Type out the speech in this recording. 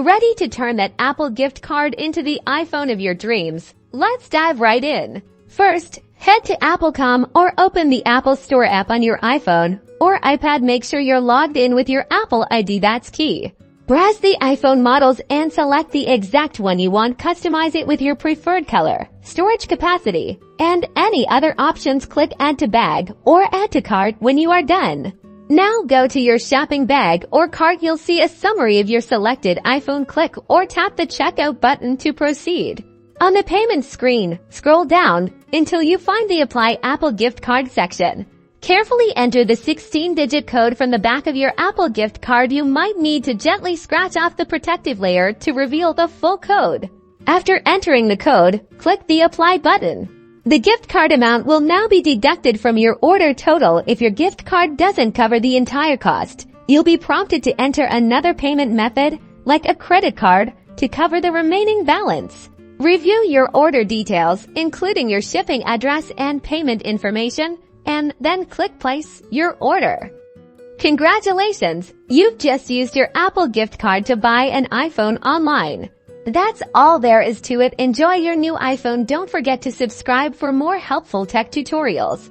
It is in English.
Ready to turn that Apple gift card into the iPhone of your dreams? Let's dive right in. First, head to Apple.com or open the Apple Store app on your iPhone or iPad. Make sure you're logged in with your Apple ID. That's key. Browse the iPhone models and select the exact one you want. Customize it with your preferred color, storage capacity, and any other options. Click Add to Bag or Add to Cart when you are done. Now go to your shopping bag or cart. You'll see a summary of your selected iPhone. Click or tap the checkout button to proceed. On the payment screen, scroll down until you find the Apply Apple Gift Card section. Carefully enter the 16-digit code from the back of your Apple gift card. You might need to gently scratch off the protective layer to reveal the full code. After entering the code, click the Apply button. The gift card amount will now be deducted from your order total. If your gift card doesn't cover the entire cost, you'll be prompted to enter another payment method, like a credit card, to cover the remaining balance. Review your order details, including your shipping address and payment information, and then click Place Your Order. Congratulations! You've just used your Apple gift card to buy an iPhone online. That's all there is to it. Enjoy your new iPhone. Don't forget to subscribe for more helpful tech tutorials.